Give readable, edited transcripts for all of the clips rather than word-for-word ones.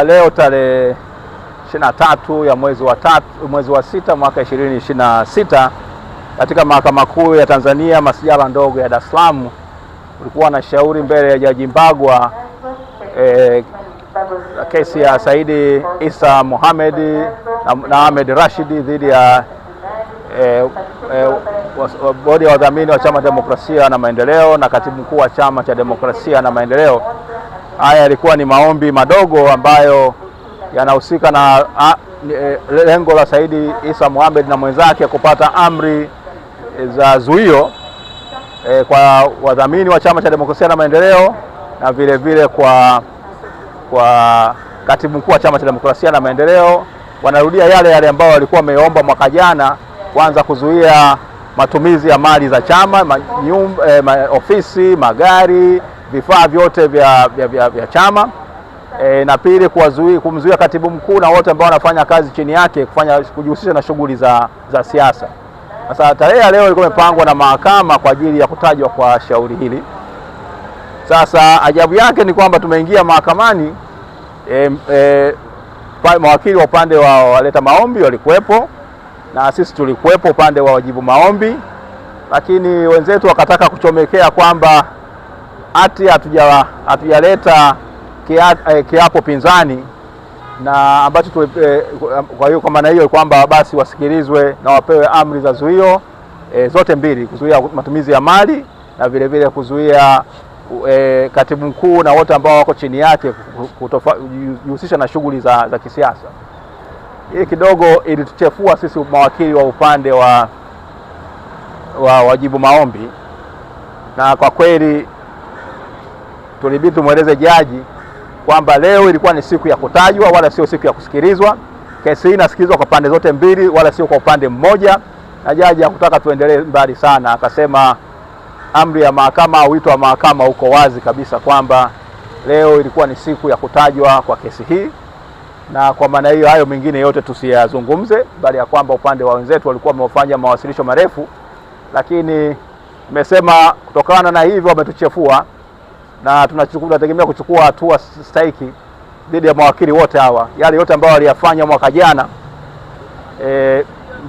Leo tarehe 23 ya mwezi wa sita mwaka 2026 katika Mahakama Kuu ya Tanzania masijala ndogo ya Dar es Salaam kulikuwa na shauri mbele ya Jaji Mbagwa kesi ya Saidi Isa Mohamed na Ahmed Rashid dhidi ya bodi ya wadhamini wa Chama cha Demokrasia na Maendeleo na katibu mkuu wa Chama cha Demokrasia na Maendeleo. Haya yalikuwa ni maombi madogo ambayo yanahusika na lengo la Saidi Isa Mohamed na mwenzake kupata amri za zuio kwa wadhamini wa Chama cha Demokrasia na Maendeleo na vile vile kwa katibu mkuu wa Chama cha Demokrasia na Maendeleo. Wanarudia yale ambao walikuwa wameomba mwaka jana, kwanza kuzuia matumizi ya mali za chama, ofisi, magari, vifaa vyote vya chama, na pili kumzuia katibu mkuu na wote ambao wanafanya kazi chini yake kujihusisha na shughuli za siasa. Sasa tarehe ya leo ilikuwa imepangwa na mahakama kwa ajili ya kutajwa kwa shauri hili. Sasa ajabu yake ni kwamba tumeingia mahakamani, mawakili wa upande wa waleta maombi walikuwepo na sisi tulikuwepo upande wa wajibu maombi, lakini wenzetu wakataka kuchomekea kwamba ati hatujaleta kiapo pinzani, na ambacho kwa hiyo kwa maana hiyo kwamba basi wasikilizwe na wapewe amri za zuio zote mbili, kuzuia matumizi ya mali na vile vile kuzuia katibu mkuu na wote ambao wako chini yake kujihusisha na shughuli za kisiasa. Hii kidogo ilituchefua sisi mawakili wa upande wa wajibu maombi, na kwa kweli tulibidi tumweleze jaji kwamba leo ilikuwa ni siku ya kutajwa wala sio siku ya kusikilizwa. Kesi hii inasikilizwa kwa pande zote mbili wala sio kwa upande mmoja, na jaji hakutaka tuendelee mbali sana. Akasema amri ya mahakama au wito wa mahakama uko wazi kabisa kwamba leo ilikuwa ni siku ya kutajwa kwa kesi hii, na kwa maana hiyo hayo mengine yote tusiyazungumze, bali ya kwamba upande wa wenzetu walikuwa wamefanya mawasilisho marefu, lakini nimesema kutokana na hivyo wametuchefua na tunategemea kuchukua hatua stahiki dhidi ya mawakili wote hawa. Yale yote ambayo waliyafanya mwaka jana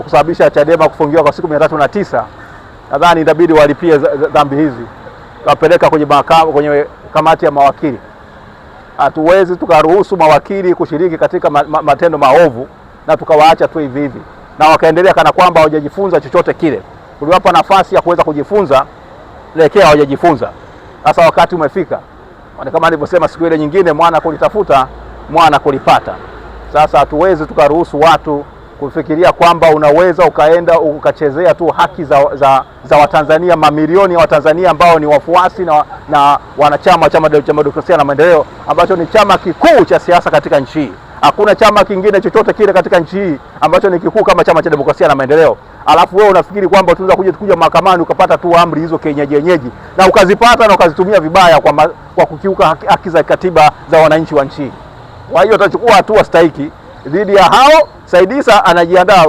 kusababisha Chadema kufungiwa kwa siku 309, nadhani inabidi walipie dhambi hizi, tukapeleka kwenye kamati ya mawakili. Hatuwezi tukaruhusu mawakili kushiriki katika matendo maovu na tukawaacha tu hivi hivi na wakaendelea kana kwamba hawajajifunza chochote kile. Tuliwapa nafasi ya kuweza kujifunza, lekea hawajajifunza. Sasa wakati umefika, kama nilivyosema siku ile nyingine, mwana kulitafuta mwana kulipata. Sasa hatuwezi tukaruhusu watu kufikiria kwamba unaweza ukaenda ukachezea tu haki za Watanzania, mamilioni ya Watanzania ambao ni wafuasi na wanachama wa Chama cha Demokrasia na Maendeleo, ambacho ni chama kikuu cha siasa katika nchi hii. Hakuna chama kingine chochote kile katika nchi hii ambacho ni kikuu kama Chama cha Demokrasia na Maendeleo. Alafu wewe unafikiri kwamba tunaweza kuja mahakamani ukapata tu amri hizo kienyeji na ukazipata na ukazitumia vibaya kwa kukiuka haki za katiba za wananchi wa nchi. Kwa hiyo tutachukua hatua stahiki dhidi ya hao. Saidi Isa anajiandaa,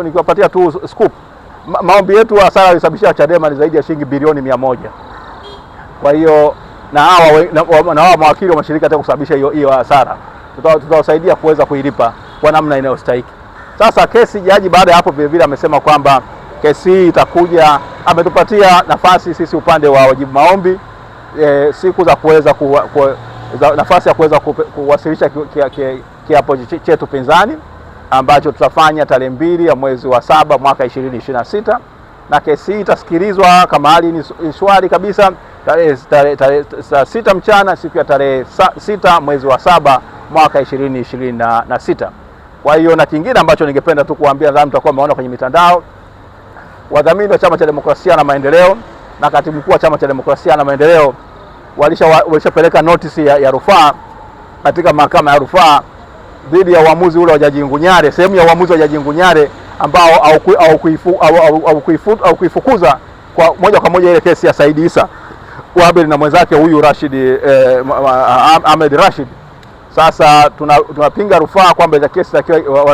nikiwapatia tu scoop, maombi yetu hasara ilisababisha Chadema ni zaidi ya shilingi bilioni 100. Kwa hiyo na hawa mawakili wa mashirika hata kusababisha hiyo hasara tutawasaidia kuweza kuilipa kwa namna inayostahili. Sasa kesi, jaji baada ya hapo vile vile amesema kwamba kesi hii itakuja, ametupatia nafasi sisi upande wa wajibu maombi siku za kuweza nafasi ya kuweza kuwasilisha kiapo chetu pinzani ambacho tutafanya tarehe 2 ya mwezi wa 7 mwaka 2026, na kesi hii itasikilizwa kama hali ni shwari kabisa saa 6 mchana siku ya tarehe 6 mwezi wa 7 mwaka 2026. Kwa hiyo na kingine ambacho ningependa tu kuambia, nadhani mtakuwa mmeona kwenye mitandao, wadhamini wa Chama cha Demokrasia na Maendeleo na katibu mkuu wa Chama cha Demokrasia na Maendeleo walishapeleka notice ya rufaa katika mahakama ya rufaa dhidi ya uamuzi ule wa Jaji Ngunyare, sehemu ya uamuzi wa Jaji Ngunyare ambao au kuifukuza kwa moja ile kesi ya Saidi Isa Mohamed na mwenzake huyu Ahmed Rashid. Sasa tunapinga rufaa kwamba kesi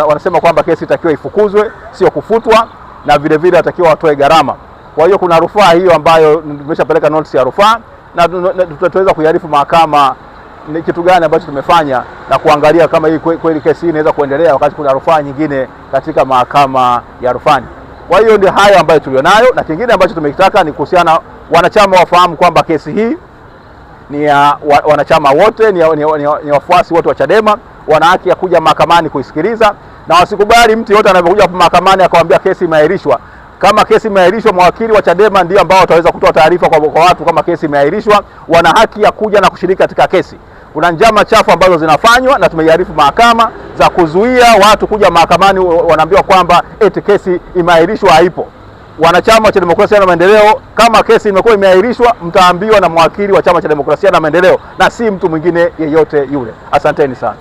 wanasema kwamba kesi itakiwa ifukuzwe, sio kufutwa, na vile vile atakiwa watoe gharama. Kwa hiyo kuna rufaa hiyo ambayo tumeshapeleka notice ya rufaa na tutaweza kuiarifu mahakama ni kitu gani ambacho tumefanya na kuangalia kama hii kweli kesi hii inaweza kuendelea wakati kuna rufaa nyingine katika mahakama ya rufani. Kwa hiyo ndio hayo ambayo tulionayo, na kingine ambacho tumekitaka ni kuhusiana wanachama wafahamu kwamba kesi hii ni ya wanachama wote, ni wafuasi wote wa Chadema, wana haki ya kuja mahakamani kuisikiliza, na wasikubali mtu yote anapokuja mahakamani akamwambia kesi imeahirishwa. Kama kesi imeahirishwa, mawakili wa Chadema ndio ambao wataweza kutoa taarifa kwa watu kama kesi imeahirishwa. Wana haki ya kuja na kushiriki katika kesi. Kuna njama chafu ambazo zinafanywa na tumeiarifu mahakama za kuzuia watu kuja mahakamani, wanaambiwa kwamba eti kesi imeahirishwa, haipo. Wanachama cha Demokrasia na Maendeleo, kama kesi imekuwa imeahirishwa, mtaambiwa na mwakili wa Chama cha Demokrasia na Maendeleo na si mtu mwingine yeyote yule. Asanteni sana.